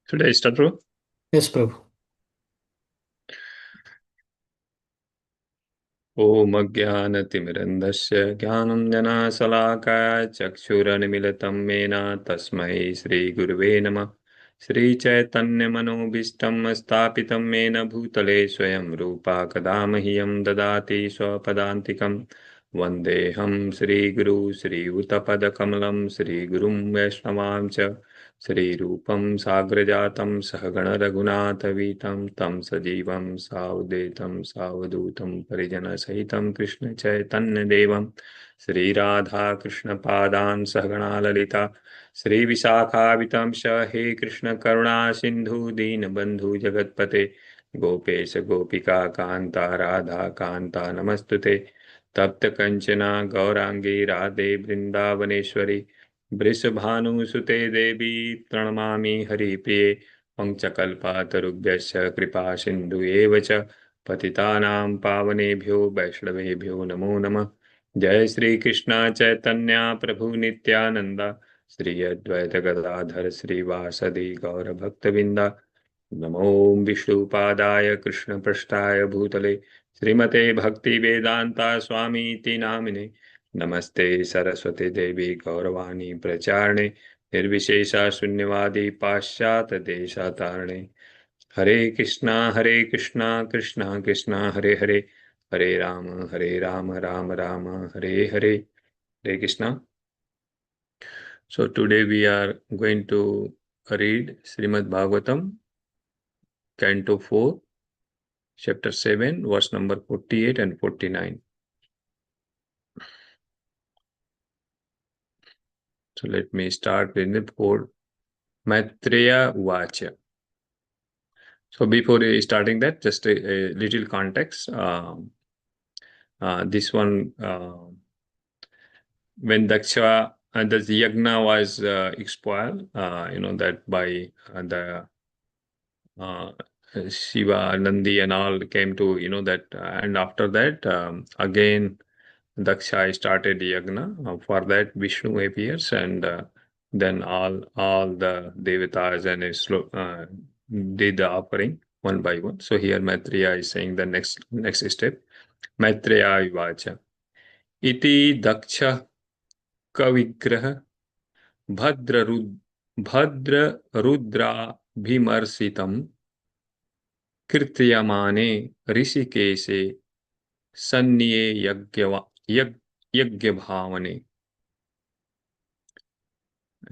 Should I start, bro? Yes, Prabhu. ॐ अज्ञानतिमिरन्धस्य ज्ञानञ्जनशलाकाय चक्षुरुन्मीलितं येन तस्मै श्रीगुरुवे नमः। श्रीचैतन्यमनोभीष्टं स्थापितं येन भूतले स्वयं रूपा कदा मह्यं ददाति स्वपदान्तिकं। वन्देऽहं श्रीगुरु श्रीयुतपदकमलं श्रीगुरुं वैष्णवां च श्रीरूपं साग्रजातं सहगण रघुनाथवीतं तं सजीवं सावधूतं सावधूतं परिजनसहितं कृष्ण चैतन्यदेवं श्रीराधा कृष्णपादान् सहगणा ललिता श्रीविशाखावितं स हे कृष्ण करुणा सिन्धु दीनबन्धु जगत्पते गोपेश गोपिका कान्ता राधा कान्ता नमस्तुते तप्त कंचना गौरांगी राधे वृंदावनेश्वरी वृषभानुसुते देवी प्रणमामि हरिप्रिये पंचकल्पातरुभ्यश्च कृपा सिन्धु एव च पतितानां पावनेभ्यो वैष्णवेभ्यो नमो नमः। जय श्री कृष्ण चैतन्य प्रभु नित्यानंद श्री अद्वैत गदाधर श्रीवासदि गौर भक्तविंदा। नमो विष्णुपादाय कृष्णपृष्ठाय भूतले श्रीमते भक्ति वेदांता स्वामी इति नामिने। नमस्ते सरस्वती देवी गौरवाणी प्रचारणे निर्विशेषा शून्यवादी पाश्चात देशातारणे। हरे कृष्णा कृष्णा कृष्णा हरे हरे हरे राम राम राम हरे हरे। हरे Krishna. So today we are going to read Srimad Bhagavatam, Canto 4, Chapter 7, verse number 48 and 49. So let me start with the code Maitreya Vacha. So before starting that, just a little context. This one, when Daksha and the Yagna was expired, that by the Shiva, Nandi, and all came to that, and after that, again Daksha started yagna. For that, Vishnu appears, and then all the devatas and did the offering one by one. So here Maitreya is saying the next step. Maitreya Vacha. Iti Daksha Kavigraha Bhadra Bhadra Rudra Bhimarsitam Kirtiyamane Rishikeshe Sanniye Yagyabhavane.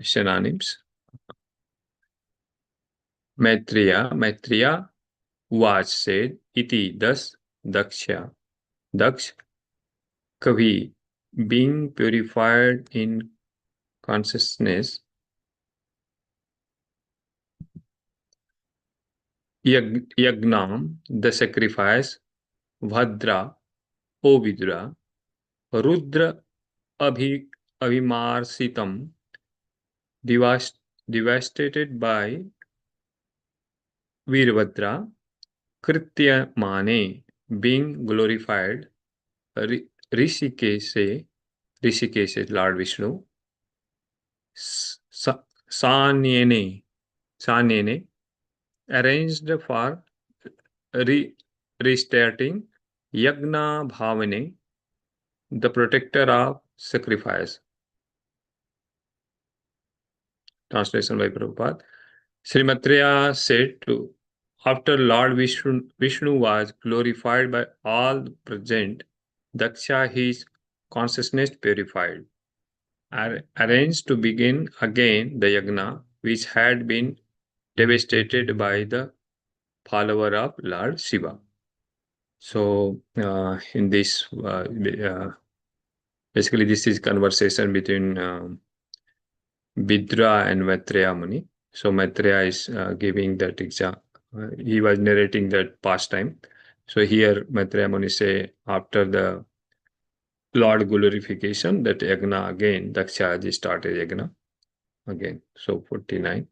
Synonyms. Maitreya was said, iti thus, Daksha, Daksh, Kavi, being purified in consciousness, Yagnam, the sacrifice, Bhadra, O Vidura, Rudra, Avimarsitam, devastated by Virabhadra, Krityamane, being glorified, Rishikeshe, Rishikesh, Lord Vishnu, Sanyene, Sanyene, arranged for restarting Yagna Bhavane, the protector of sacrifice. Translation by Prabhupada. Srimatriya said to, after Lord Vishnu was glorified by all present, Daksha his consciousness purified, arranged to begin again the yagna which had been devastated by the follower of Lord Shiva. So in this, basically this is conversation between Vidra and Maitreya Muni. So Maitreya is giving that example. He was narrating that past time. So here Maitreya Muni say after the Lord glorification, that yagna again, Dakshaji started yagna again. So 49.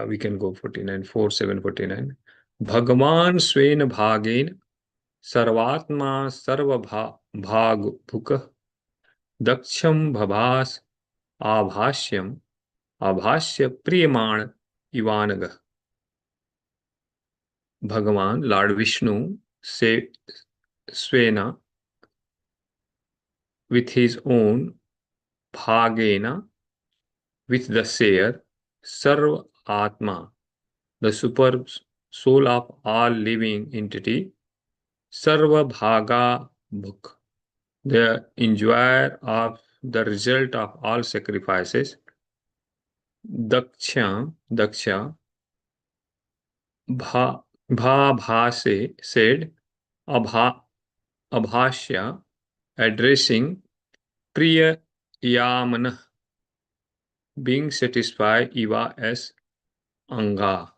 We can go 49, 4, 7, 49. Bhagavan Sven Bhagen Sarvatma Sarvabhag Bhuk Daksham Bhabas Abhasyam Abhasya Priyaman Ivanaga. Bhagavan, Lord Vishnu, Svena, with his own Bhagena, with the seer, Sarva Atma, the super soul of all living entity, Sarva Bhaga Bhuk, the enjoyer of the result of all sacrifices, Daksha, Bhabhase said, Abhashya, addressing Priya Yamana, being satisfied Iva as Anga,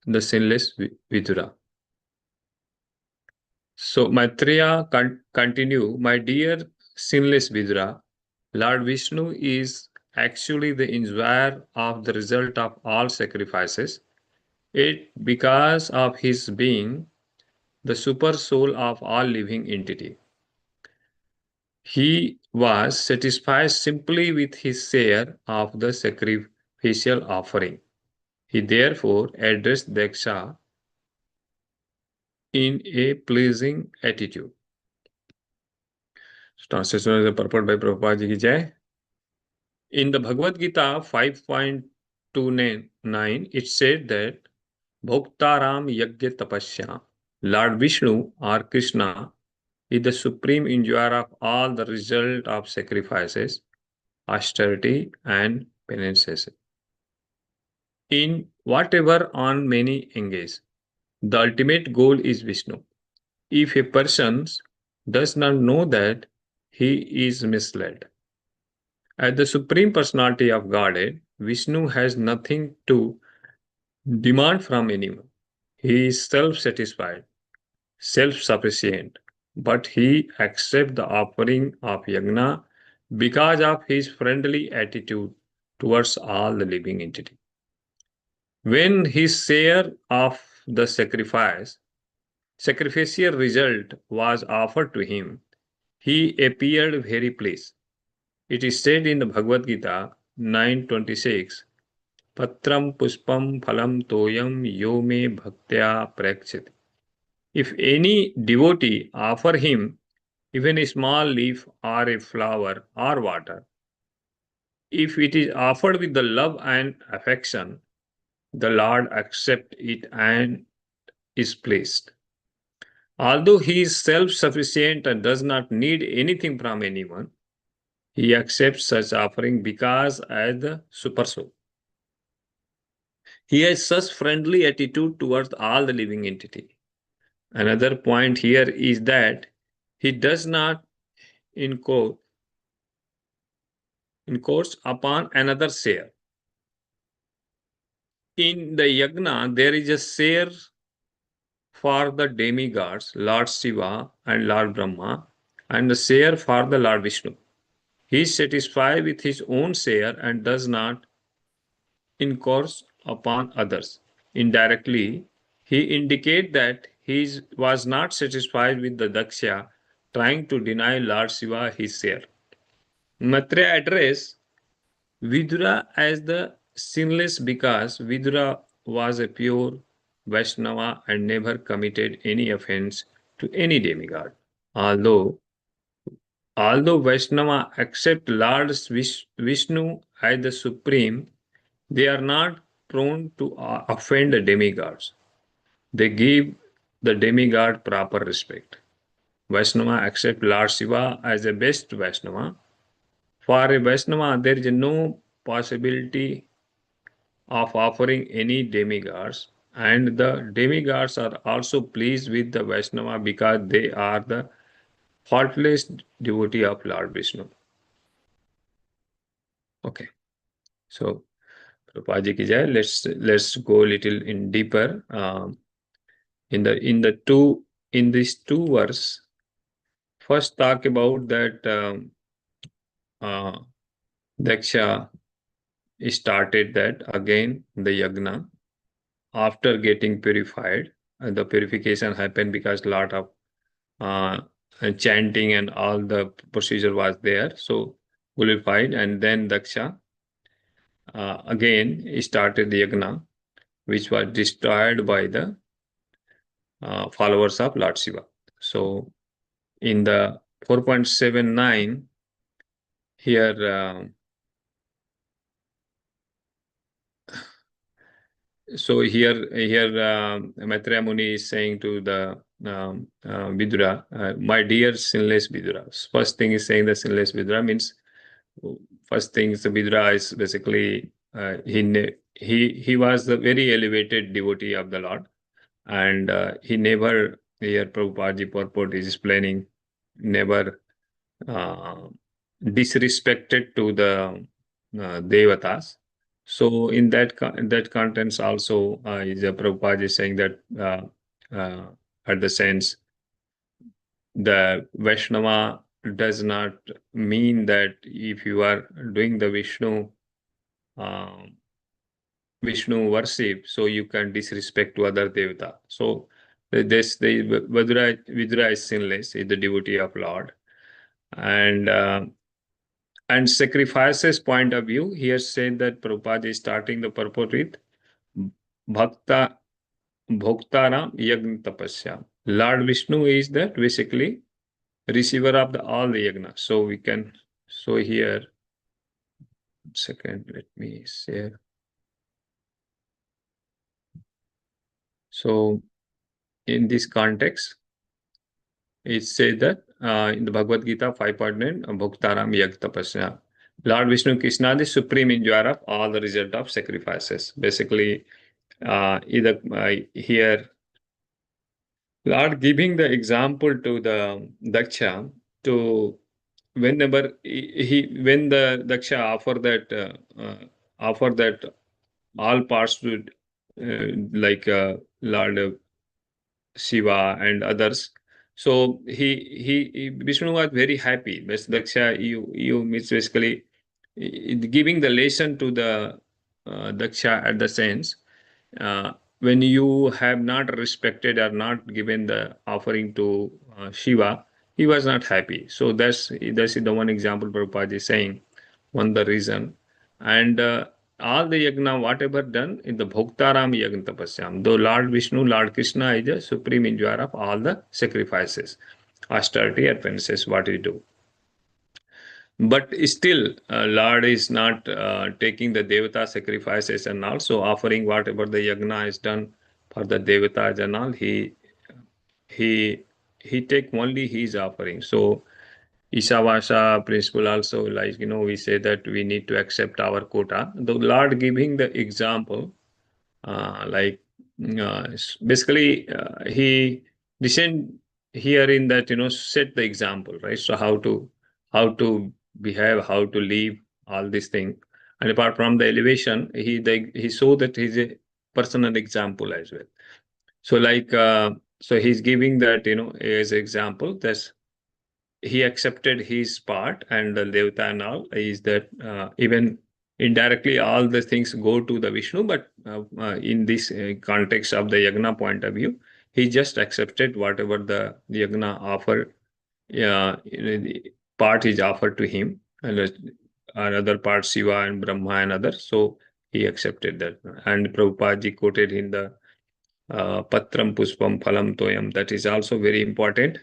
the sinless Vidura. So Maitreya continue, my dear sinless Vidura, Lord Vishnu is actually the enjoyer of the result of all sacrifices. It because of his being the super soul of all living entity. He was satisfied simply with his share of the sacrificial offering. He therefore addressed Daksha in a pleasing attitude. Translation is purport by Prabhupada Ji ki Jai. In the Bhagavad Gita 5.29, it said that Bhoktaram Yajna Tapasya, Lord Vishnu or Krishna is the supreme enjoyer of all the result of sacrifices, austerity, and penances. In whatever on many engage, the ultimate goal is Vishnu. If a person does not know that, he is misled. As the Supreme Personality of Godhead, Vishnu has nothing to demand from anyone. He is self-satisfied, self-sufficient, but he accepts the offering of yajna because of his friendly attitude towards all the living entity. When his share of the sacrificial result was offered to him, he appeared very pleased. It is said in the Bhagavad Gita 9:26, Patram puspam phalam toyam yo me bhaktya prakshati. If any devotee offer him even a small leaf or a flower or water, if it is offered with the love and affection, the Lord accepts it and is pleased. Although he is self-sufficient and does not need anything from anyone, he accepts such offering because as the super soul. He has such friendly attitude towards all the living entity. Another point here is that he does not encourage upon another share. In the yagna, there is a share for the demigods, Lord Shiva and Lord Brahma, and the share for the Lord Vishnu. He is satisfied with his own share and does not encourage upon others. Indirectly, he indicates that he was not satisfied with the Daksha trying to deny Lord Shiva his share. Maitreya addressed Vidura as the sinless because Vidura was a pure Vaishnava and never committed any offense to any demigod. Although Vaishnava accept Lord Vishnu as the supreme, they are not prone to offend the demigods. They give the demigod proper respect. Vaishnava accept Lord Shiva as the best Vaishnava. For a Vaishnava, there is no possibility of offering any demigods, and the demigods are also pleased with the Vaishnava because they are the faultless devotee of Lord Vishnu. Okay, so Prabhupada Ji ki jai. Let's go a little in deeper. In these two verse, first talk about that Daksha started that again the yagna after getting purified, and the purification happened because lot of uh, chanting and all the procedure was there, so purified, and then Daksha again he started the yagna, which was destroyed by the followers of Lord Shiva. So in the 4.79 here, so Maitreya Muni is saying to the Vidura, my dear sinless Vidura. First thing is saying the sinless Vidura means first thing is the Vidura is basically he was the very elevated devotee of the Lord, and he never, here Prabhupada purport is explaining, never uh, disrespected to the devatas. So in that contents also is Prabhupada is saying that uh, at the sense the Vaishnava does not mean that if you are doing the uh, Vishnu worship, so you can disrespect to other devata. So this the Vidura is sinless, is the devotee of Lord, and sacrifices point of view, here said that Prabhupada is starting the purport with Bhakta Bhoktaram Yagna Tapasya. Lord Vishnu is that basically receiver of the all the yagna. So we can, so here, second, let me share. So in this context, it says that in the Bhagavad Gita 5.9, Bhoktaram Yag Tapasya. Lord Vishnu Krishna, the supreme enjoyer of all the result of sacrifices. Basically, either here, Lord giving the example to the Daksha to whenever when the Daksha offer that all parts to like Lord Shiva and others. So Vishnu was very happy. But Daksha, you means basically giving the lesson to the Daksha at the sense uh, when you have not respected or not given the offering to Shiva, he was not happy. So that's the one example Prabhupada is saying, one the reason. And all the yagna, whatever done in the Bhoktaram Yagna Tapasyam, though Lord Vishnu, Lord Krishna is the supreme enjoyer of all the sacrifices, austerity, appearances, what we do. But still, Lord is not taking the Devata sacrifices and also offering whatever the yagna is done for the Devatas and all. He he take only his offering. So Ishavasa principle also, like we say that we need to accept our quota. The Lord giving the example, like basically he descend here in that set the example, right? So how to behave, how to live, all these things. And apart from the elevation, he saw that he's a personal example as well. So like so he's giving that as example that he accepted his part, and the devata and all is that even indirectly all the things go to the Vishnu, but in this context of the yagna point of view, he just accepted whatever the yagna offered. Yeah, the part is offered to him, and another part Shiva and Brahma and others. So he accepted that. And Prabhupada ji quoted in the Patram Puspam Phalam Toyam. That is also very important.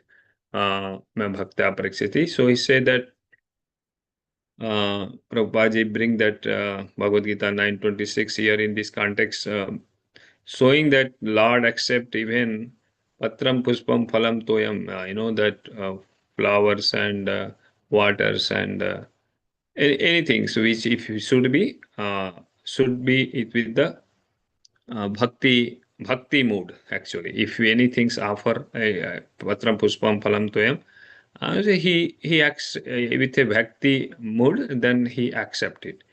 Bhakta Prakshiti. So he said that Prabhupada bring that Bhagavad Gita 9.26 here in this context, showing that Lord accept even Patram Puspam Phalam Toyam, that flowers and waters and anything, so which if you should be it with the bhakti mood. Actually, if anything's offer patram puspam phalam toyam, so he acts with a bhakti mood, then he accept it.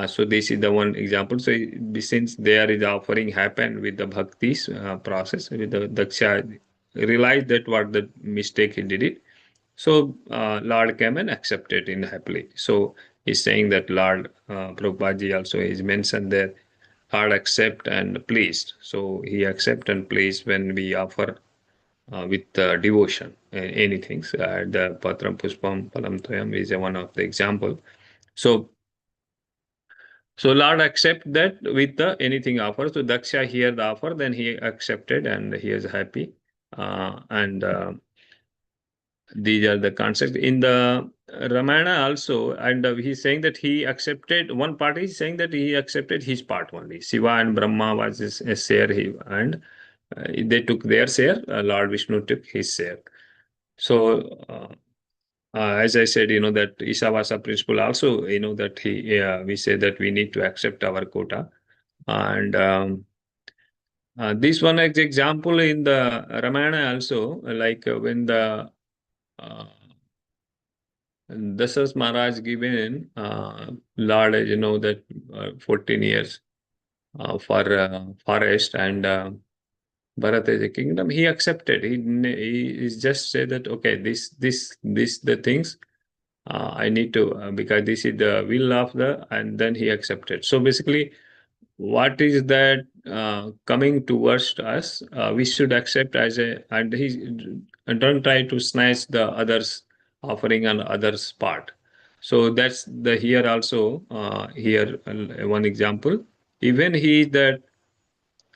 So this is the one example. So since there is offering happen with the bhakti's process, with the daksha realized that what the mistake he did it. So Lord came and accepted in happily. So he's saying that Lord Prabhupada also is mentioned there. Lord accept and pleased. So he accept and pleased when we offer with devotion anything. The Patram Puspam Palam Toyam is one of the example. So So Lord accept that with the anything offer. So Daksha hear the offer, then he accepted and he is happy. And these are the concept in the Ramayana also, and he's saying that he accepted one part. He's saying that he accepted his part only. Shiva and Brahma was his share, and they took their share. Lord Vishnu took his share. So, as I said, that Isavasa principle also, that we say that we need to accept our quota. And this one example in the Ramayana also, like when the Dasas Maharaj given Lord, that 14 years for forest and Bharat as a kingdom, he accepted. He just said that, okay, this the things I need to, because this is the will of and then he accepted. So basically, what is that coming towards us, we should accept as a, and don't try to snatch the others offering on others part. So that's the here also, here one example, even he that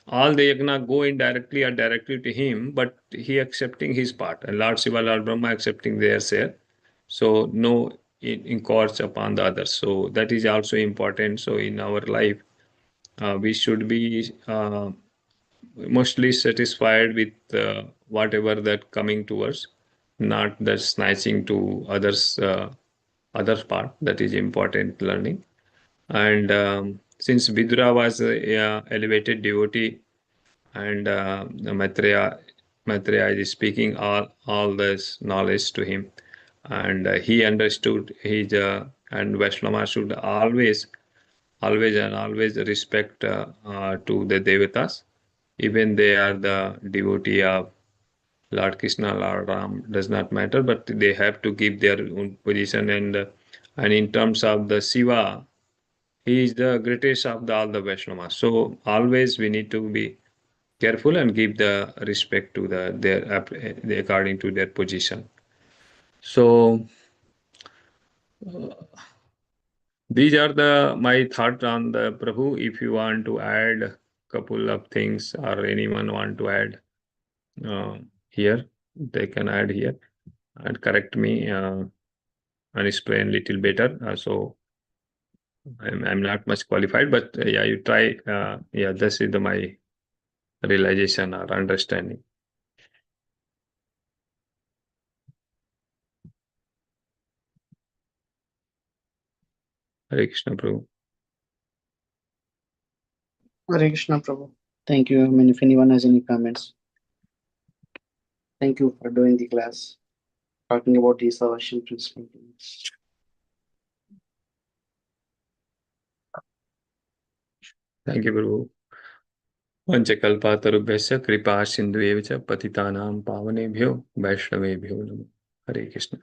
all the yagna go indirectly or directly to him, but he accepting his part, and Lord Shiva, Lord Brahma accepting their share. So no encourage upon the others. So that is also important. So in our life, we should be mostly satisfied with whatever that coming to us, not the snatching to others part. That is important learning. And since Vidura was a elevated devotee, and Maitreya is speaking all this knowledge to him, and he understood his and Vaishnava should always respect to the devatas, even they are the devotee of Lord Krishna, Lord Ram, does not matter, but they have to give their own position. And in terms of the Shiva, he is the greatest of all the Vaishnavas. So always we need to be careful and give the respect to their according to their position. So these are the my thought on the Prabhu. If you want to add couple of things or anyone want to add here, they can add here and correct me and explain little better. So I'm not much qualified, but yeah, you try. Yeah, this is my realization or understanding. Hare Krishna, Prabhu. Hare Krishna, Prabhu. Thank you. I mean, if anyone has any comments, thank you for doing the class, talking about the salvation principle. Thank you, Prabhu. पंचकल्पातरुभ्यश्च कृपा सिन्धुएव च पतितानां पावनेभ्यो वैष्णवेभ्यो नमः। हरे कृष्ण।